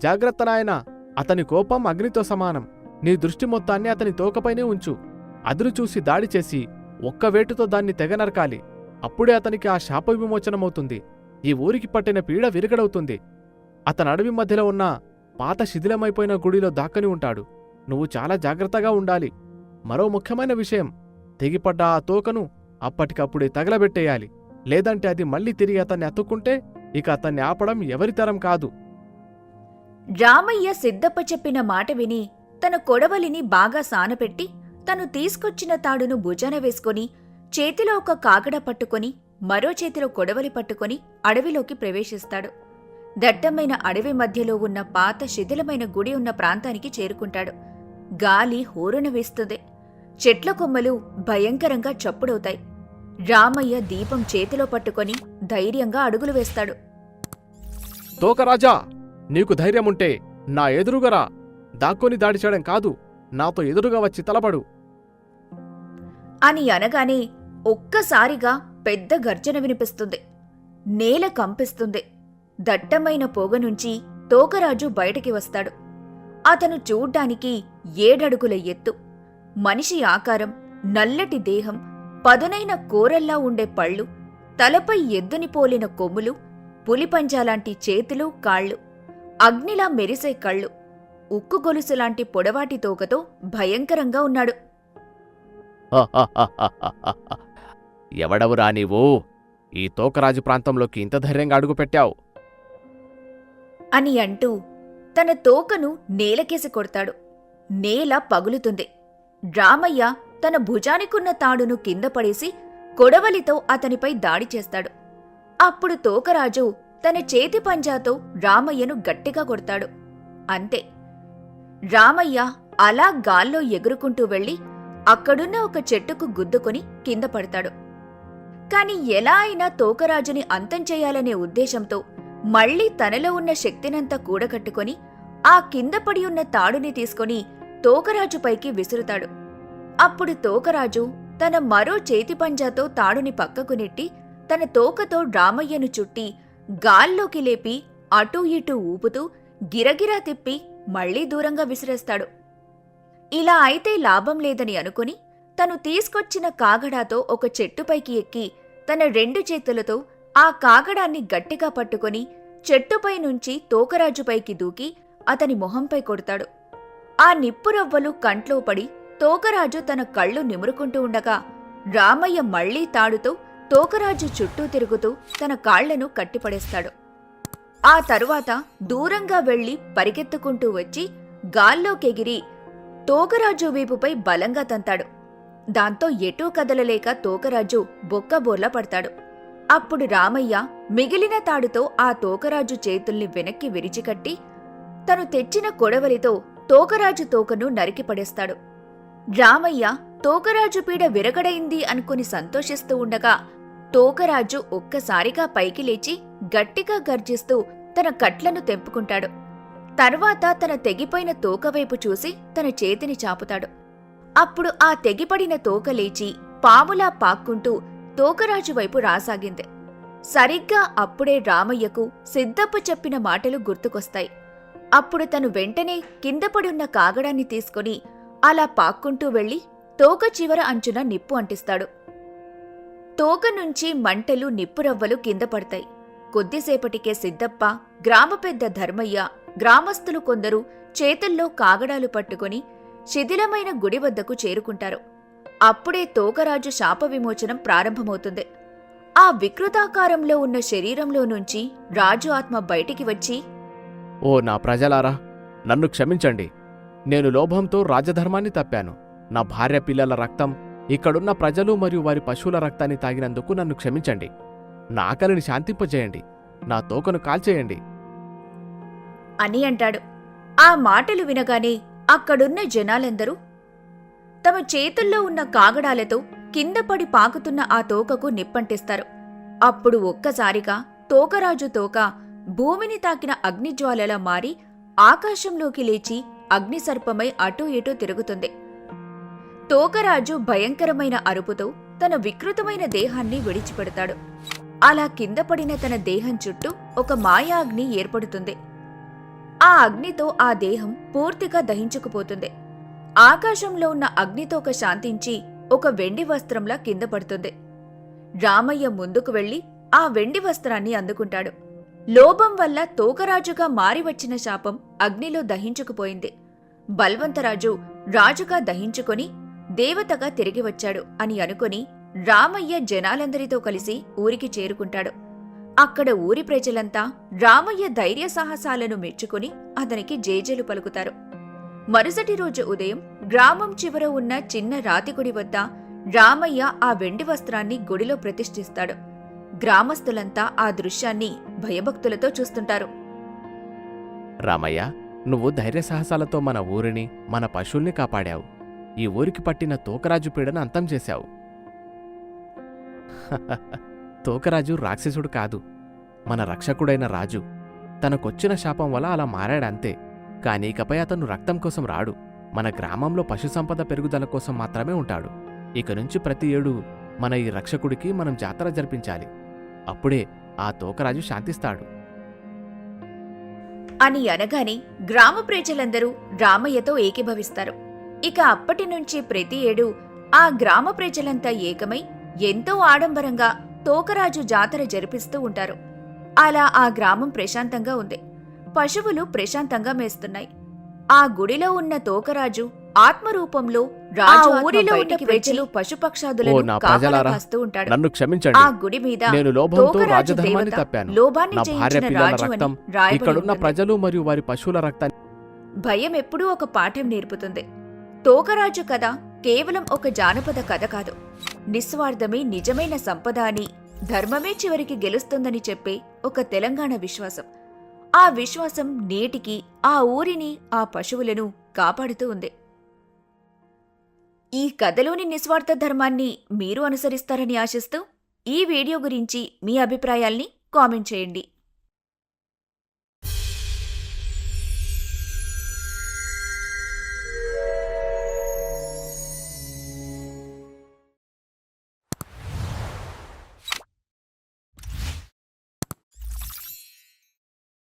జాగ్రత్త నాయనా, అతని కోపం అగ్నితో సమానం. నీ దృష్టి మొత్తాన్ని అతని తోకపైనే ఉంచు. అదురు చూసి దాడి చేసి ఒక్క వేటుతో దాన్ని తెగనరకాలి. అప్పుడే అతనికి ఆ శాప విమోచనమవుతుంది. ఈ ఊరికి పట్టిన పీడ విరగడవుతుంది. అతను అడవి మధ్యలో ఉన్న పాత శిథిలమైపోయిన గుడిలో దాక్కని ఉంటాడు. నువ్వు చాలా జాగ్రత్తగా ఉండాలి. మరో ముఖ్యమైన విషయం, తెగిపడ్డ ఆ తోకను అప్పటికప్పుడే తగలబెట్టేయాలి. లేదంటే అది మళ్ళీ తిరిగి అతన్ని అతుక్కుంటే ఇక అతన్ని ఆపడం ఎవరితరం కాదు. రామయ్య సిద్ధప్ప చెప్పిన మాట విని తన కొడవలిని బాగా సానపెట్టి తను తీసుకొచ్చిన తాడును భుజాన వేసుకొని చేతిలో ఒక కాగడ పట్టుకొని మరో చేతిలో కొడవలి పట్టుకొని అడవిలోకి ప్రవేశిస్తాడు. దట్టమైన అడవి మధ్యలో ఉన్న పాత శిథిలమైన గుడి ఉన్న ప్రాంతానికి చేరుకుంటాడు. గాలి హోరున వేస్తుంది. చెట్ల కొమ్మలు భయంకరంగా చప్పుడవుతాయి. రామయ్య దీపం చేతిలో పట్టుకొని ధైర్యంగా అడుగులు వేస్తాడు. తోకరాజా, నీకు ధైర్యముంటే నా ఎదురుగరా. దాక్కొని దాడి చేయడం కాదు, నాతో ఎదురుగా వచ్చి తలపడు అని అనగానే ఒక్కసారిగా పెద్ద గర్జన వినిపిస్తుంది. నేల కంపిస్తుంది. దట్టమైన పొగ నుంచి తోకరాజు బయటికి వస్తాడు. అతను చూడ్డానికి 7 అడుగుల ఎత్తు, మనిషి ఆకారం, నల్లటి దేహం, పదునైన కూరల్లా ఉండే పళ్ళు, తలపై ఎద్దుని పోలిన కొమ్ములు, పులిపంజాలాంటి చేతులు కాళ్ళు, అగ్నిలా మెరిసే కళ్ళు, ఉక్కు గొలుసులాంటి పొడవాటి తోకతో భయంకరంగా ఉన్నాడు. ఎవడవురా నీవు? ఈ తోకరాజు ప్రాంతంలోకి ఇంత ధైర్యంగా అడుగుపెట్టావు అని అంటూ తన తోకను నేలకేసి కొడతాడు. నేల పగులుతుంది. రామయ్య తన భుజానికున్న తాడును కింద పడేసి కొడవలితో అతనిపై దాడి చేస్తాడు. అప్పుడు తోకరాజు తన చేతి పంజాతో రామయ్యను గట్టిగా కొడతాడు. అంతే, రామయ్య అలా గాల్లో ఎగురుకుంటూ వెళ్లి అక్కడున్న ఒక చెట్టుకు గుద్దుకొని కింద పడతాడు. కాని ఎలా అయినా తోకరాజుని అంతం చెయ్యాలనే ఉద్దేశంతో మళ్లీ తనలో ఉన్న శక్తినంతా కూడగట్టుకొని ఆ కింద పడి ఉన్న తాడుని తీసుకొని తోకరాజుపైకి విసురుతాడు. అప్పుడు తోకరాజు తన మరో చేతి పంజాతో తాడుని పక్కకు నెట్టి తన తోకతో రామయ్యను చుట్టి గాల్లోకి లేపి అటూ ఇటూ ఊపుతూ గిరగిరా తిప్పి మళ్లీ దూరంగా విసిరేస్తాడు. ఇలా అయితే లాభం లేదని అనుకుని తను తీసుకొచ్చిన కాగడాతో ఒక చెట్టుపైకి ఎక్కి తన 2 చేతులతో ఆ కాగడాన్ని గట్టిగా పట్టుకొని చెట్టుపై నుంచి తోకరాజుపైకి దూకి అతని మొహంపై కొడతాడు. ఆ నిప్పురవ్వలు కంట్లో పడి తోకరాజు తన కళ్ళు నిమురుకుంటూ ఉండగా రామయ్య మళ్లీ తాడుతో తోకరాజు చుట్టూ తిరుగుతూ తన కాళ్లను కట్టిపడేస్తాడు. ఆ తరువాత దూరంగా వెళ్లి పరిగెత్తుకుంటూ వచ్చి గాల్లోకెగిరి తోకరాజు వీపుపై బలంగా తంతాడు. దాంతో ఎటూ కదలలేక తోకరాజు బొక్కబోర్లా పడతాడు. అప్పుడు రామయ్య మిగిలిన తాడుతో ఆ తోకరాజు చేతుల్ని వెనక్కి విరిచికట్టి తను తెచ్చిన కొడవలితో తోకరాజు తోకను నరికిపడేస్తాడు. రామయ్య తోకరాజు పీడ విరగడైంది అనుకుని సంతోషిస్తూ ఉండగా తోకరాజు ఒక్కసారిగా పైకి లేచి గట్టిగా గర్జిస్తూ తన కట్లను తెంపుకుంటాడు. తర్వాత తన తెగిపోయిన తోకవైపు చూసి తన చేతిని చాపుతాడు. అప్పుడు ఆ తెగిపడిన తోక లేచి పాములా పాక్కుంటూ తోకరాజు వైపు రాసాగింది. సరిగ్గా అప్పుడే రామయ్యకు సిద్ధప్ప చెప్పిన మాటలు గుర్తుకొస్తాయి. అప్పుడు తను వెంటనే కిందపడున్న కాగడాన్ని తీసుకుని అలా పాక్కుంటూ వెళ్లి తోక చివర అంచున నిప్పు అంటిస్తాడు. తోక నుంచి మంటలు నిప్పురవ్వలు కింద పడతాయి. కొద్దిసేపటికే సిద్ధప్ప, గ్రామ పెద్ద ధర్మయ్య, గ్రామస్తులు కొందరు చేతుల్లో కాగడాలు పట్టుకుని శిథిలమైన గుడి వద్దకు చేరుకుంటారు. అప్పుడే తోకరాజు శాప విమోచనం ప్రారంభమవుతుంది. ఆ వికృతాకారంలో ఉన్న శరీరంలో నుంచి రాజు ఆత్మ బయటికి వచ్చి, ఓ నా ప్రజలారా, నన్ను క్షమించండి. నేను లోభంతో రాజధర్మాన్ని తప్పాను. నా భార్య పిల్లల రక్తం, ఇక్కడున్న ప్రజలు మరియు వారి పశువుల రక్తాన్ని తాగినందుకు నన్ను క్షమించండి. నా ఆకలిని శాంతింపజేయండి. నా తోకను కాల్చేయండి అని అంటాడు. ఆ మాటలు వినగానే అక్కడున్న జనాలందరూ తమ చేతుల్లో ఉన్న కాగడాలతో కిందపడి పాకుతున్న ఆ తోకకు నిప్పంటిస్తారు. అప్పుడు ఒక్కసారిగా తోకరాజు తోక భూమిని తాకిన అగ్నిజ్వాలలా మారి ఆకాశంలోకి లేచి అగ్నిసర్పమై అటూ ఇటూ తిరుగుతుంది. తోకరాజు భయంకరమైన అరుపుతో తన వికృతమైన దేహాన్ని విడిచిపెడతాడు. అలా కిందపడిన తన దేహం చుట్టూ ఒక మాయా అగ్ని ఏర్పడుతుంది. ఆ అగ్నితో ఆ దేహం పూర్తిగా దహించుకుపోతుంది. ఆకాశంలో ఉన్న అగ్నితోక శాంతించి ఒక వెండి వస్త్రంలా కింద పడుతుంది. రామయ్య ముందుకు వెళ్లి ఆ వెండి వస్త్రాన్ని అందుకుంటాడు. లోభం వల్ల తోకరాజుగా మారివచ్చిన శాపం అగ్నిలో దహించుకుపోయింది. బల్వంతరాజు రాజుగా దహించుకొని దేవతగా తిరిగి వచ్చాడు అని అనుకుని రామయ్య జనాలందరితో కలిసి ఊరికి చేరుకుంటాడు. అక్కడ ఊరి ప్రజలంతా రామయ్య ధైర్య సాహసాలను మెచ్చుకుని అతనికి జేజేలు పలుకుతారు. మరుసటి రోజు ఉదయం గ్రామం చివర ఉన్న చిన్న రాతిగుడి వద్ద రామయ్య ఆ వెండి వస్త్రాన్ని గుడిలో ప్రతిష్ఠిస్తాడు. గ్రామస్తులంతా ఆ దృశ్యాన్ని భయభక్తులతో చూస్తుంటారు. రామయ్య, నువ్వు ధైర్యసాహసాలతో మన ఊరిని, మన పశువుల్ని కాపాడావు. ఈ ఊరికి పట్టిన తోకరాజు పీడను అంతం చేశావు. తోకరాజు రాక్షసుడు కాదు, మన రక్షకుడైన రాజు. తనకొచ్చిన శాపం వల్ల అలా మారాడంతే. కానీ ఇకపై అతను రక్తం కోసం రాడు. మన గ్రామంలో పశుసంపద పెరుగుదల కోసం మాత్రమే ఉంటాడు. ఇక నుంచి ప్రతి ఏడు మన ఈ రక్షకుడికి మనం జాతర జరిపించాలి. అప్పుడే ఆ తోకరాజు శాంతిస్తాడు అని అనగానే గ్రామ ప్రజలందరూ రామయ్యతో ఏకీభవిస్తారు. ఇక అప్పటి నుంచి ప్రతి ఏడు ఆ గ్రామ ప్రజలంతా ఏకమై ఎంతో ఆడంబరంగా తోకరాజు జాతర జరిపిస్తూ ఉంటారు. అలా ఆ గ్రామం ప్రశాంతంగా ఉంది. పశువులు ప్రశాంతంగా మేస్తున్నాయి. ఆ గుడిలో ఉన్న తోకరాజు ఆత్మరూపంలో రాజు ఊరిలో ఉన్న ప్రజలు పశుపక్షాదులను కాపాడుతూ ఉంటాడు. నన్ను క్షమించండి. ఆ గుడి మీద నేను లోభంతో తోకరాజు రాజధర్మాన్ని దేవత తప్పాను. లోభాన్ని నా భార్య జయించిన పిల్లల రాజు అని రక్తం, రాయబడి ఇక్కడున్న ఉంటుంది. ప్రజలు మరియు వారి పశువుల రక్తాన్ని. భయం ఎప్పుడూ ఒక పాఠం నేర్పుతుంది. తోకరాజు కథ కేవలం ఒక జానపద కథ కాదు. నిస్వార్థమే నిజమైన సంపద అని, ధర్మమే చివరికి గెలుస్తుందని చెప్పే ఒక తెలంగాణ విశ్వాసం. ఆ విశ్వాసం నేటికి ఆ ఊరిని, ఆ పశువులను కాపాడుతూ ఉంది. ఈ కథలోని నిస్వార్థ ధర్మాన్ని మీరు అనుసరిస్తారని ఆశిస్తూ ఈ వీడియో గురించి మీ అభిప్రాయాల్ని కామెంట్ చేయండి.